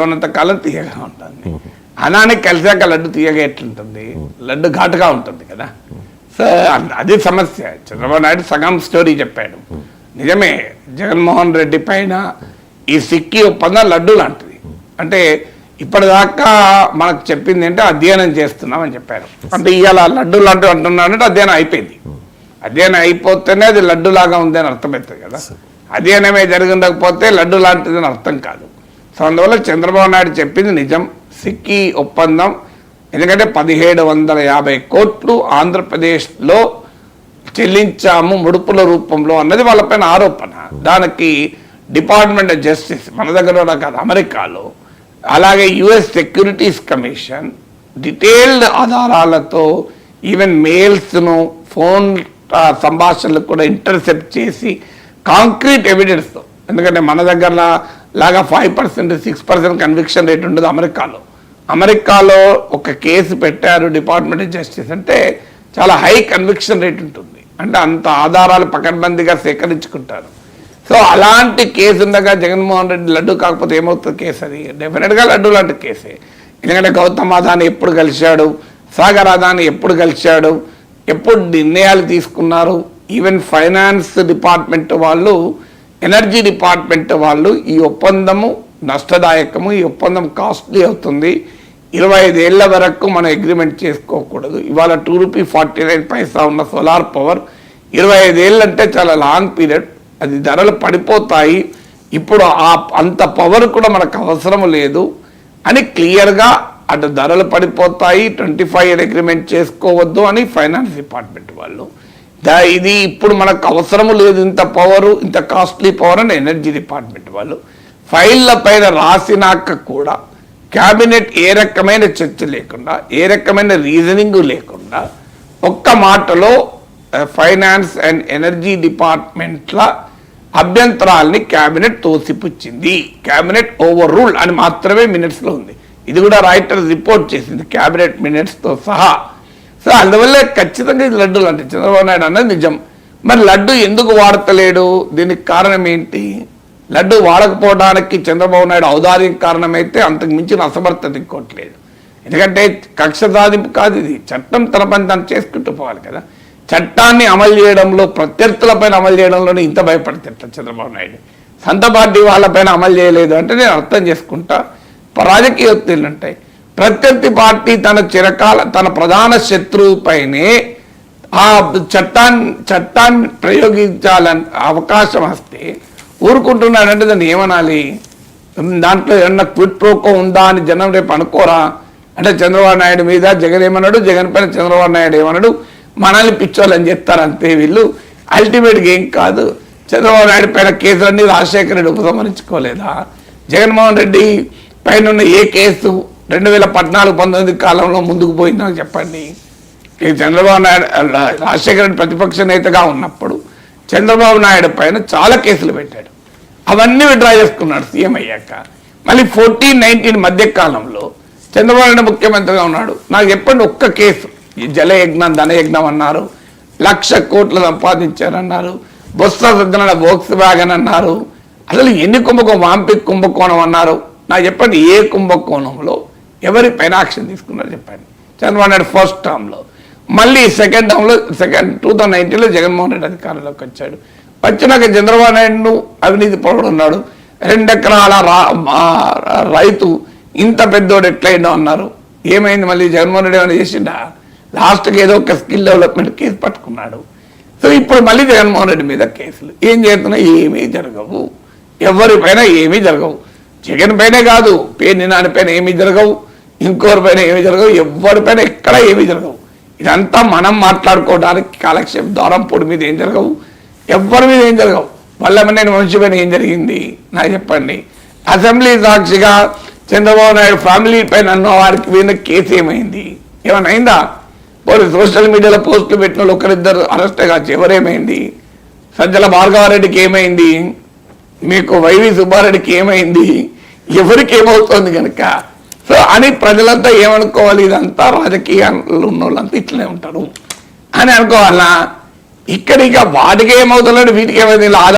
ఉన్నంతకాలం తీయగా ఉంటుంది. అనానికి కలిసాక లడ్డు తీయగా ఎట్లుంటుంది, లడ్డు ఘాటుగా ఉంటుంది కదా. సో అది సమస్య. చంద్రబాబు నాయుడు సగం స్టోరీ చెప్పాడు. నిజమే, జగన్మోహన్ రెడ్డి పైన ఈ సిక్కి ఒప్పందం లడ్డు లాంటిది. అంటే ఇప్పటిదాకా మనకు చెప్పింది అంటే అధ్యయనం చేస్తున్నామని చెప్పారు. అంటే ఇవాళ లడ్డు లాంటివి అంటున్నారంటే అధ్యయనం అయిపోయింది. అధ్యయనం అయిపోతేనే అది లడ్డు లాగా ఉందని అర్థమవుతుంది కదా. అధ్యయనమే జరగకపోతే లడ్డు లాంటిదని అర్థం కాదు. సో అందువల్ల చంద్రబాబు నాయుడు చెప్పింది నిజం. సిక్కి ఒప్పందం ఎందుకంటే 1750 కోట్లు ఆంధ్రప్రదేశ్లో చెల్లించాము ముడుపుల రూపంలో అన్నది వాళ్ళపైన ఆరోపణ. దానికి డిపార్ట్మెంట్ ఆఫ్ జస్టిస్ మన దగ్గర కాదు, అమెరికాలో, అలాగే యుఎస్ సెక్యూరిటీస్ కమిషన్ డీటెయిల్డ్ ఆధారాలతో ఈవెన్ మెయిల్స్ను, ఫోన్ సంభాషణలు కూడా ఇంటర్సెప్ట్ చేసి కాంక్రీట్ ఎవిడెన్స్తో, ఎందుకంటే మన దగ్గర లాగా 5%, 6% కన్విక్షన్ రేట్ ఉండదు. అమెరికాలో ఒక కేసు పెట్టారు డిపార్ట్మెంట్ ఆఫ్ జస్టిస్ అంటే చాలా హై కన్విక్షన్ రేట్ ఉంటుంది. అంటే అంత ఆధారాలు పకడ్బందీగా సేకరించుకుంటారు. సో అలాంటి కేసు ఉండగా జగన్మోహన్ రెడ్డి లడ్డు కాకపోతే ఏమవుతుంది కేసు? అది డెఫినెట్గా లడ్డు లాంటి కేసే. ఎందుకంటే గౌతమ్ అదాని ఎప్పుడు కలిశాడు, సాగర్ అదాని ఎప్పుడు కలిశాడు, ఎప్పుడు నిర్ణయాలు తీసుకున్నారు. ఈవెన్ ఫైనాన్స్ డిపార్ట్మెంట్ వాళ్ళు, ఎనర్జీ డిపార్ట్మెంట్ వాళ్ళు ఈ ఒప్పందము నష్టదాయకము, ఈ ఒప్పందం కాస్ట్లీ అవుతుంది, 25 ఏళ్ల వరకు మనం అగ్రిమెంట్ చేసుకోకూడదు. ఇవాళ ₹2.49 ఉన్న సోలార్ పవర్ 25 ఏళ్ళు అంటే చాలా లాంగ్ పీరియడ్. అది ధరలు పడిపోతాయి. ఇప్పుడు అంత పవర్ కూడా మనకు అవసరం లేదు అని క్లియర్గా అటు ధరలు పడిపోతాయి, 25 ఇయర్ అగ్రిమెంట్ చేసుకోవద్దు అని ఫైనాన్స్ డిపార్ట్మెంట్ వాళ్ళు. ఇది ఇప్పుడు మనకు అవసరం లేదు ఇంత పవరు, ఇంత కాస్ట్లీ పవర్ అని ఎనర్జీ డిపార్ట్మెంట్ వాళ్ళు. ఫైళ్ళ పైన రాసినాక కూడా క్యాబినెట్ ఏ రకమైన చర్చ లేకుండా, ఏ రకమైన రీజనింగ్ లేకుండా ఒక్క మాటలో ఫైనాన్స్ అండ్ ఎనర్జీ డిపార్ట్మెంట్ల అభ్యంతరాలని క్యాబినెట్ తోసిపుచ్చింది. క్యాబినెట్ ఓవర్ రూల్ అని మాత్రమే మినిట్స్లో ఉంది. ఇది కూడా రాయిటర్స్ రిపోర్ట్ చేసింది క్యాబినెట్ మినిట్స్తో సహా. సో అందువల్లే ఖచ్చితంగా ఇది లడ్డు అంటే చంద్రబాబు నాయుడు అన్నది నిజం. మరి లడ్డు ఎందుకు వాడతలేడు? దీనికి కారణం ఏంటి? లడ్డు వాడకపోవడానికి చంద్రబాబు నాయుడు ఔదార్యం కారణమైతే అంతకు మించిన అసమర్థత ఇంకోట్లేదు. ఎందుకంటే కక్ష సాధింపు కాదు ఇది, చట్టం తన పని తను చేసుకుంటూ పోవాలి కదా. చట్టాన్ని అమలు చేయడంలో, ప్రత్యర్థులపైన అమలు చేయడంలోనే ఇంత భయపడతాడు చంద్రబాబు నాయుడు. సొంత పార్టీ వాళ్ళపైన అమలు చేయలేదు అంటే నేను అర్థం చేసుకుంటా. రాజకీయ ఒత్తిళ్ళు ఉంటాయి. ప్రత్యర్థి పార్టీ తన ప్రధాన శత్రువుపైనే ఆ చట్టాన్ని ప్రయోగించాలని అవకాశం వస్తే ఊరుకుంటున్నాడంటే దాన్ని ఏమనాలి? దాంట్లో ఏమన్నా క్విట్ ప్రోకో ఉందా అని జనం రేపు అనుకోరా? అంటే చంద్రబాబు నాయుడు మీద జగన్ ఏమన్నాడు, జగన్ పైన చంద్రబాబు నాయుడు ఏమన్నాడు, మనల్ని పిచ్చోళ్ళని చెప్తారు అంతే వీళ్ళు. అల్టిమేట్గా ఏం కాదు, చంద్రబాబు నాయుడు పైన కేసులన్నీ రాజశేఖర రెడ్డి ఉపసంహరించుకోలేదా? జగన్మోహన్ రెడ్డి పైన ఉన్న ఏ కేసు 2014-19 కాలంలో ముందుకు పోయిందో చెప్పండి. చంద్రబాబు నాయుడు, రాజశేఖర రెడ్డి ప్రతిపక్ష నేతగా ఉన్నప్పుడు చంద్రబాబు నాయుడు పైన చాలా కేసులు పెట్టాడు. అవన్నీ విత్డ్రా చేసుకున్నాడు సీఎం అయ్యాక. మళ్ళీ 14-19 మధ్య కాలంలో చంద్రబాబు నాయుడు ముఖ్యమంత్రిగా ఉన్నాడు. నాకు చెప్పండి ఒక్క కేసు. ఈ జలయజ్ఞం, ధనయజ్ఞం అన్నారు, 1,00,000 కోట్లు సంపాదించారన్నారు, బొత్స సత్యనారాయణ వోక్స్ వ్యాగన్ అన్నారు, అసలు ఎన్ని వాంపి కుంభకోణం అన్నారు. నాకు చెప్పండి ఏ కుంభకోణంలో ఎవరి పైన యాక్షన్ తీసుకున్నారు చెప్పండి. చంద్రబాబు నాయుడు ఫస్ట్ టర్మ్లో, మళ్ళీ సెకండ్ టర్మ్లో 2019లో జగన్మోహన్ రెడ్డి అధికారంలోకి వచ్చాడు. వచ్చినాక చంద్రబాబు నాయుడు అవినీతి పరుడు ఉన్నాడు, 2 ఎకరాల రైతు ఇంత పెద్దోడు ఎట్లయిందో అన్నారు. ఏమైంది? మళ్ళీ జగన్మోహన్ రెడ్డి ఏమైనా చేసిండా? లాస్ట్కి ఏదో ఒక స్కిల్ డెవలప్మెంట్ కేసు పట్టుకున్నాడు. సో ఇప్పుడు మళ్ళీ జగన్మోహన్ రెడ్డి మీద కేసులు. ఏం చేస్తున్నా? ఏమీ జరగవు, ఎవరిపైన ఏమీ జరగవు. జగన్ పైనే కాదు, పేరు నాని పైన ఏమీ జరగవు, ఇంకోరి పైన ఏమీ జరగవు, ఎవరిపైన ఎక్కడ ఏమీ జరగవు. ఇదంతా మనం మాట్లాడుకోవడానికి కాలక్షేపం ద్వారం పొడి మీద ఏం జరగవు, ఎవరి మీద ఏం జరగవు. వల్లభనేని వంశీ పైన ఏం జరిగింది నాకు చెప్పండి. అసెంబ్లీ సాక్షిగా చంద్రబాబు నాయుడు ఫ్యామిలీ పైన అన్న వారికి మీద కేసు ఏమైంది? ఏమైనా అయిందా? పోలీసు సోషల్ మీడియాలో పోస్టులు పెట్టిన వాళ్ళు ఒకరిద్దరు అరెస్ట్ కావచ్చు, ఎవరేమైంది? సజ్జల భార్గవారెడ్డికి ఏమైంది? మీకు వైవి సుబ్బారెడ్డికి ఏమైంది? ఎవరికి ఏమవుతుంది కనుక? సో అని ప్రజలంతా ఏమనుకోవాలి? ఇదంతా రాజకీయాలు ఉన్న వాళ్ళంతా ఇట్లనే ఉంటారు అని అనుకోవాలా? ఇక్కడ ఇక వాటికి ఏమవుతున్నాడు, వీటికి ఏమైంది?